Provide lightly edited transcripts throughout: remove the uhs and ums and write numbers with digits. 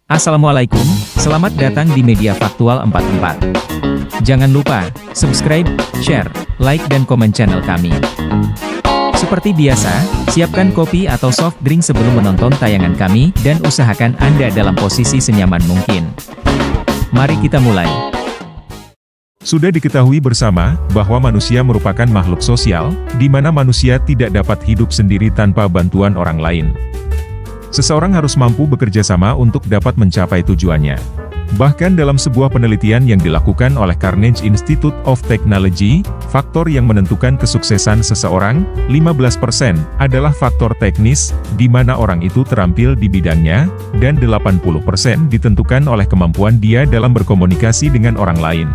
Assalamualaikum, selamat datang di Media Faktual 44. Jangan lupa, subscribe, share, like dan komen channel kami. Seperti biasa, siapkan kopi atau soft drink sebelum menonton tayangan kami, dan usahakan Anda dalam posisi senyaman mungkin. Mari kita mulai. Sudah diketahui bersama, bahwa manusia merupakan makhluk sosial, di mana manusia tidak dapat hidup sendiri tanpa bantuan orang lain. Seseorang harus mampu bekerja sama untuk dapat mencapai tujuannya. Bahkan dalam sebuah penelitian yang dilakukan oleh Carnegie Institute of Technology, faktor yang menentukan kesuksesan seseorang, 15% adalah faktor teknis, di mana orang itu terampil di bidangnya, dan 80% ditentukan oleh kemampuan dia dalam berkomunikasi dengan orang lain.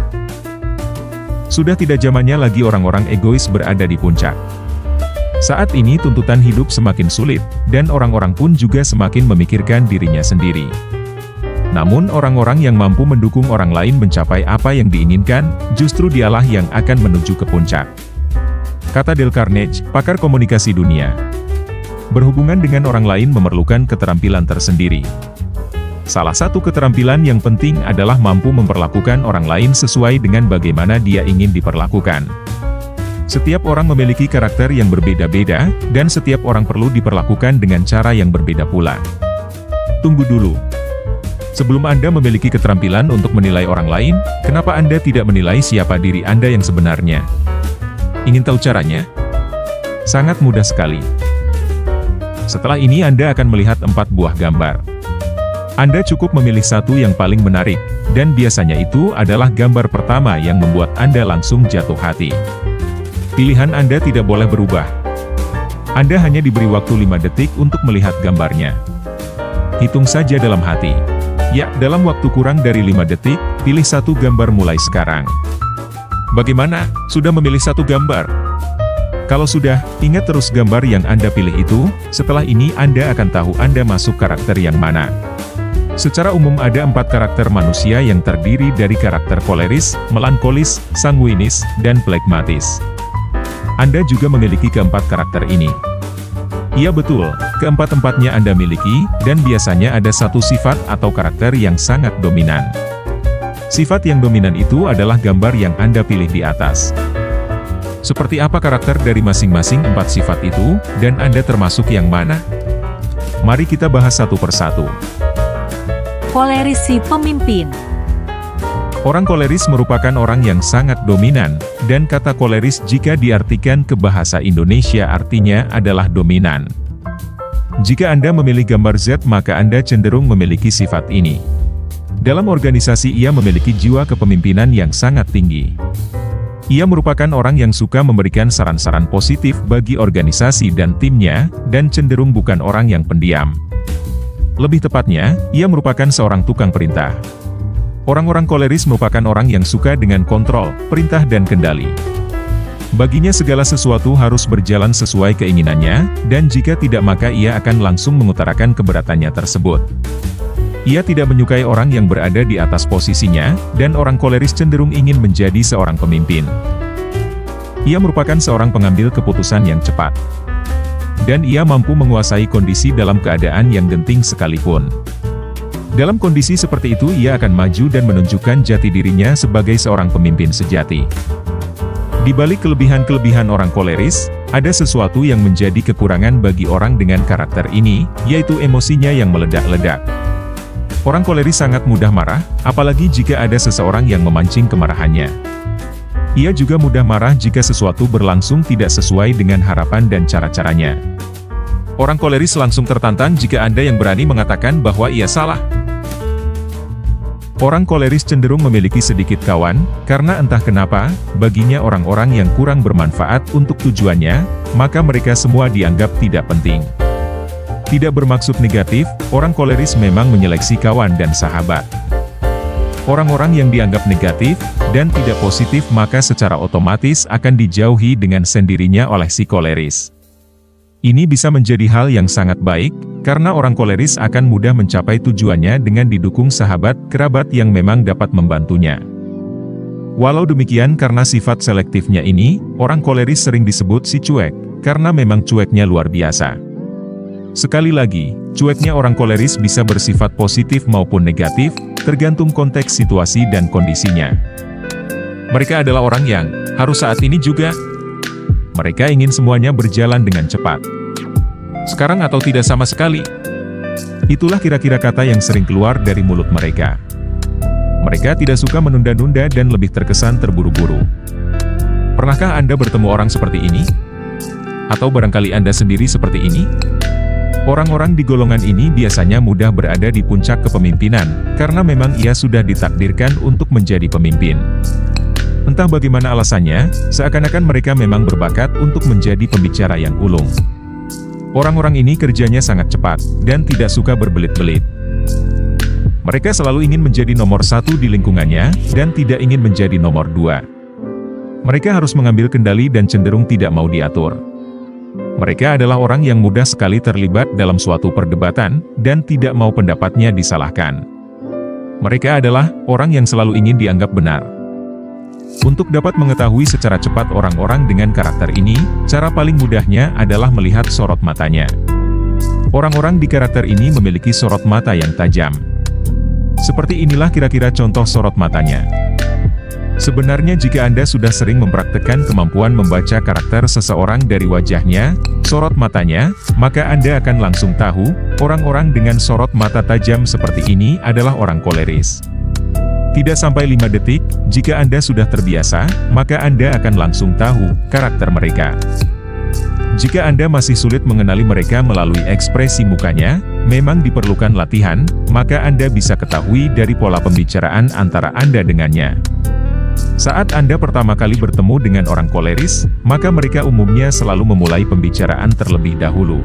Sudah tidak zamannya lagi orang-orang egois berada di puncak. Saat ini tuntutan hidup semakin sulit, dan orang-orang pun juga semakin memikirkan dirinya sendiri. Namun orang-orang yang mampu mendukung orang lain mencapai apa yang diinginkan, justru dialah yang akan menuju ke puncak. Kata Dale Carnegie, pakar komunikasi dunia. Berhubungan dengan orang lain memerlukan keterampilan tersendiri. Salah satu keterampilan yang penting adalah mampu memperlakukan orang lain sesuai dengan bagaimana dia ingin diperlakukan. Setiap orang memiliki karakter yang berbeda-beda, dan setiap orang perlu diperlakukan dengan cara yang berbeda pula. Tunggu dulu. Sebelum Anda memiliki keterampilan untuk menilai orang lain, kenapa Anda tidak menilai siapa diri Anda yang sebenarnya? Ingin tahu caranya? Sangat mudah sekali. Setelah ini Anda akan melihat 4 buah gambar. Anda cukup memilih satu yang paling menarik, dan biasanya itu adalah gambar pertama yang membuat Anda langsung jatuh hati. Pilihan Anda tidak boleh berubah. Anda hanya diberi waktu 5 detik untuk melihat gambarnya. Hitung saja dalam hati. Ya, dalam waktu kurang dari 5 detik, pilih satu gambar mulai sekarang. Bagaimana? Sudah memilih satu gambar? Kalau sudah, ingat terus gambar yang Anda pilih itu. Setelah ini Anda akan tahu Anda masuk karakter yang mana. Secara umum ada 4 karakter manusia yang terdiri dari karakter koleris, melankolis, sanguinis, dan flegmatis. Anda juga memiliki keempat karakter ini. Iya betul, keempat-empatnya Anda miliki, dan biasanya ada satu sifat atau karakter yang sangat dominan. Sifat yang dominan itu adalah gambar yang Anda pilih di atas. Seperti apa karakter dari masing-masing 4 sifat itu, dan Anda termasuk yang mana? Mari kita bahas satu persatu. Koleris si pemimpin. Orang koleris merupakan orang yang sangat dominan, dan kata koleris jika diartikan ke bahasa Indonesia artinya adalah dominan. Jika Anda memilih gambar Z maka Anda cenderung memiliki sifat ini. Dalam organisasi ia memiliki jiwa kepemimpinan yang sangat tinggi. Ia merupakan orang yang suka memberikan saran-saran positif bagi organisasi dan timnya, dan cenderung bukan orang yang pendiam. Lebih tepatnya, ia merupakan seorang tukang perintah. Orang-orang koleris merupakan orang yang suka dengan kontrol, perintah dan kendali. Baginya segala sesuatu harus berjalan sesuai keinginannya, dan jika tidak maka ia akan langsung mengutarakan keberatannya tersebut. Ia tidak menyukai orang yang berada di atas posisinya, dan orang koleris cenderung ingin menjadi seorang pemimpin. Ia merupakan seorang pengambil keputusan yang cepat. Dan ia mampu menguasai kondisi dalam keadaan yang genting sekalipun. Dalam kondisi seperti itu ia akan maju dan menunjukkan jati dirinya sebagai seorang pemimpin sejati. Di balik kelebihan-kelebihan orang koleris, ada sesuatu yang menjadi kekurangan bagi orang dengan karakter ini, yaitu emosinya yang meledak-ledak. Orang koleris sangat mudah marah, apalagi jika ada seseorang yang memancing kemarahannya. Ia juga mudah marah jika sesuatu berlangsung tidak sesuai dengan harapan dan cara-caranya. Orang koleris langsung tertantang jika Anda yang berani mengatakan bahwa ia salah. Orang koleris cenderung memiliki sedikit kawan, karena entah kenapa, baginya orang-orang yang kurang bermanfaat untuk tujuannya, maka mereka semua dianggap tidak penting. Tidak bermaksud negatif, orang koleris memang menyeleksi kawan dan sahabat. Orang-orang yang dianggap negatif, dan tidak positif maka secara otomatis akan dijauhi dengan sendirinya oleh si koleris. Ini bisa menjadi hal yang sangat baik, karena orang koleris akan mudah mencapai tujuannya dengan didukung sahabat, kerabat yang memang dapat membantunya. Walau demikian karena sifat selektifnya ini, orang koleris sering disebut si cuek, karena memang cueknya luar biasa. Sekali lagi, cueknya orang koleris bisa bersifat positif maupun negatif, tergantung konteks situasi dan kondisinya. Mereka adalah orang yang harus saat ini juga. Mereka ingin semuanya berjalan dengan cepat. Sekarang atau tidak sama sekali. Itulah kira-kira kata yang sering keluar dari mulut mereka. Mereka tidak suka menunda-nunda dan lebih terkesan terburu-buru. Pernahkah Anda bertemu orang seperti ini? Atau barangkali Anda sendiri seperti ini? Orang-orang di golongan ini biasanya mudah berada di puncak kepemimpinan, karena memang ia sudah ditakdirkan untuk menjadi pemimpin. Entah bagaimana alasannya, seakan-akan mereka memang berbakat untuk menjadi pembicara yang ulung. Orang-orang ini kerjanya sangat cepat, dan tidak suka berbelit-belit. Mereka selalu ingin menjadi nomor satu di lingkungannya, dan tidak ingin menjadi nomor dua. Mereka harus mengambil kendali dan cenderung tidak mau diatur. Mereka adalah orang yang mudah sekali terlibat dalam suatu perdebatan, dan tidak mau pendapatnya disalahkan. Mereka adalah orang yang selalu ingin dianggap benar. Untuk dapat mengetahui secara cepat orang-orang dengan karakter ini, cara paling mudahnya adalah melihat sorot matanya. Orang-orang di karakter ini memiliki sorot mata yang tajam. Seperti inilah kira-kira contoh sorot matanya. Sebenarnya jika Anda sudah sering mempraktekkan kemampuan membaca karakter seseorang dari wajahnya, sorot matanya, maka Anda akan langsung tahu, orang-orang dengan sorot mata tajam seperti ini adalah orang koleris. Tidak sampai 5 detik, jika Anda sudah terbiasa, maka Anda akan langsung tahu karakter mereka. Jika Anda masih sulit mengenali mereka melalui ekspresi mukanya, memang diperlukan latihan, maka Anda bisa ketahui dari pola pembicaraan antara Anda dengannya. Saat Anda pertama kali bertemu dengan orang koleris, maka mereka umumnya selalu memulai pembicaraan terlebih dahulu.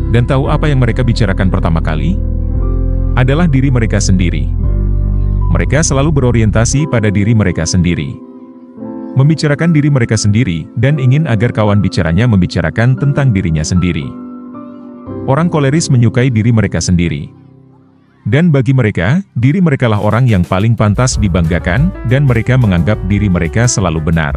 Dan tahu apa yang mereka bicarakan pertama kali? Adalah diri mereka sendiri. Mereka selalu berorientasi pada diri mereka sendiri. Membicarakan diri mereka sendiri, dan ingin agar kawan bicaranya membicarakan tentang dirinya sendiri. Orang koleris menyukai diri mereka sendiri. Dan bagi mereka, diri merekalah orang yang paling pantas dibanggakan, dan mereka menganggap diri mereka selalu benar.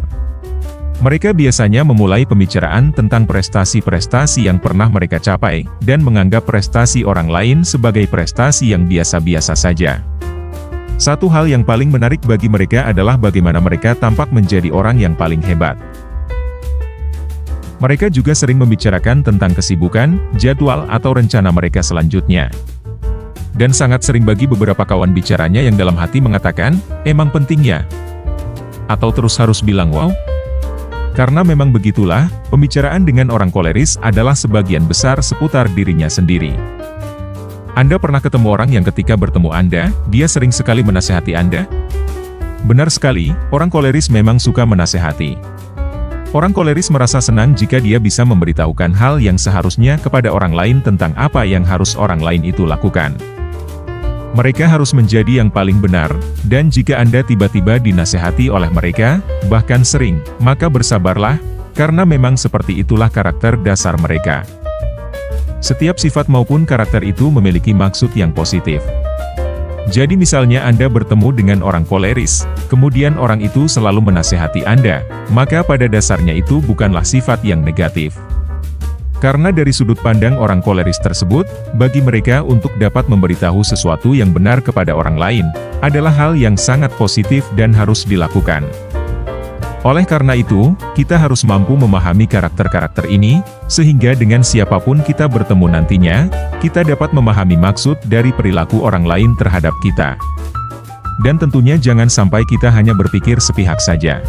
Mereka biasanya memulai pembicaraan tentang prestasi-prestasi yang pernah mereka capai, dan menganggap prestasi orang lain sebagai prestasi yang biasa-biasa saja. Satu hal yang paling menarik bagi mereka adalah bagaimana mereka tampak menjadi orang yang paling hebat. Mereka juga sering membicarakan tentang kesibukan, jadwal atau rencana mereka selanjutnya. Dan sangat sering bagi beberapa kawan bicaranya yang dalam hati mengatakan, emang penting ya? Atau terus harus bilang wow? Karena memang begitulah, pembicaraan dengan orang koleris adalah sebagian besar seputar dirinya sendiri. Anda pernah ketemu orang yang ketika bertemu Anda, dia sering sekali menasehati Anda? Benar sekali, orang koleris memang suka menasehati. Orang koleris merasa senang jika dia bisa memberitahukan hal yang seharusnya kepada orang lain tentang apa yang harus orang lain itu lakukan. Mereka harus menjadi yang paling benar, dan jika Anda tiba-tiba dinasehati oleh mereka, bahkan sering, maka bersabarlah, karena memang seperti itulah karakter dasar mereka. Setiap sifat maupun karakter itu memiliki maksud yang positif. Jadi misalnya Anda bertemu dengan orang koleris, kemudian orang itu selalu menasehati Anda, maka pada dasarnya itu bukanlah sifat yang negatif. Karena dari sudut pandang orang koleris tersebut, bagi mereka untuk dapat memberitahu sesuatu yang benar kepada orang lain, adalah hal yang sangat positif dan harus dilakukan. Oleh karena itu, kita harus mampu memahami karakter-karakter ini, sehingga dengan siapapun kita bertemu nantinya, kita dapat memahami maksud dari perilaku orang lain terhadap kita. Dan tentunya jangan sampai kita hanya berpikir sepihak saja.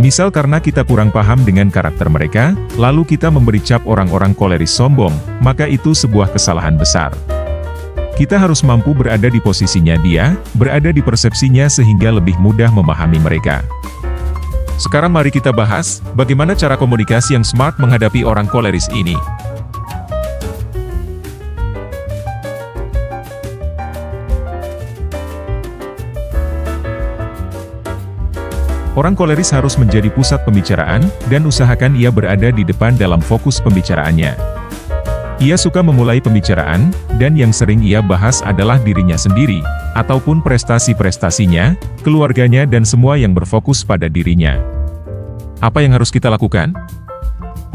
Misal karena kita kurang paham dengan karakter mereka, lalu kita memberi cap orang-orang koleris sombong, maka itu sebuah kesalahan besar. Kita harus mampu berada di posisinya dia, berada di persepsinya sehingga lebih mudah memahami mereka. Sekarang mari kita bahas, bagaimana cara komunikasi yang smart menghadapi orang koleris ini. Orang koleris harus menjadi pusat pembicaraan, dan usahakan ia berada di depan dalam fokus pembicaraannya. Ia suka memulai pembicaraan, dan yang sering ia bahas adalah dirinya sendiri, ataupun prestasi-prestasinya, keluarganya dan semua yang berfokus pada dirinya. Apa yang harus kita lakukan?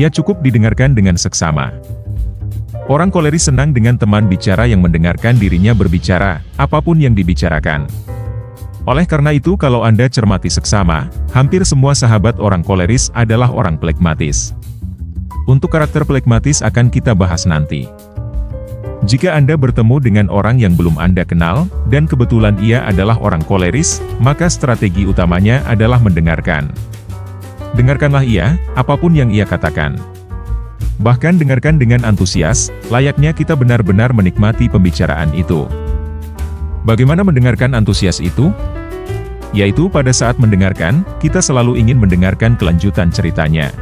Ya cukup didengarkan dengan seksama. Orang koleris senang dengan teman bicara yang mendengarkan dirinya berbicara, apapun yang dibicarakan. Oleh karena itu kalau Anda cermati seksama, hampir semua sahabat orang koleris adalah orang flegmatis. Untuk karakter flegmatis akan kita bahas nanti. Jika Anda bertemu dengan orang yang belum Anda kenal, dan kebetulan ia adalah orang koleris, maka strategi utamanya adalah mendengarkan. Dengarkanlah ia, apapun yang ia katakan. Bahkan dengarkan dengan antusias, layaknya kita benar-benar menikmati pembicaraan itu. Bagaimana mendengarkan antusias itu? Yaitu pada saat mendengarkan, kita selalu ingin mendengarkan kelanjutan ceritanya.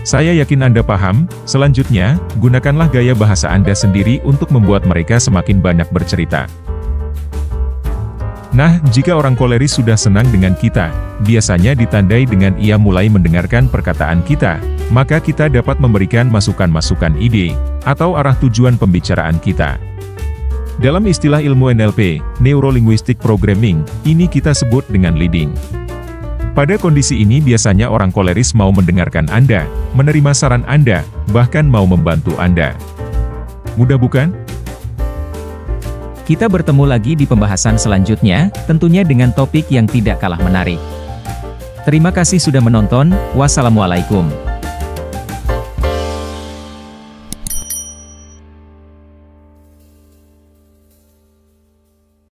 Saya yakin Anda paham. Selanjutnya, gunakanlah gaya bahasa Anda sendiri untuk membuat mereka semakin banyak bercerita. Nah, jika orang koleris sudah senang dengan kita, biasanya ditandai dengan ia mulai mendengarkan perkataan kita, maka kita dapat memberikan masukan-masukan ide, atau arah tujuan pembicaraan kita. Dalam istilah ilmu NLP, Neuro-Linguistic Programming, ini kita sebut dengan leading. Pada kondisi ini biasanya orang koleris mau mendengarkan Anda, menerima saran Anda, bahkan mau membantu Anda. Mudah bukan? Kita bertemu lagi di pembahasan selanjutnya, tentunya dengan topik yang tidak kalah menarik. Terima kasih sudah menonton, wassalamualaikum.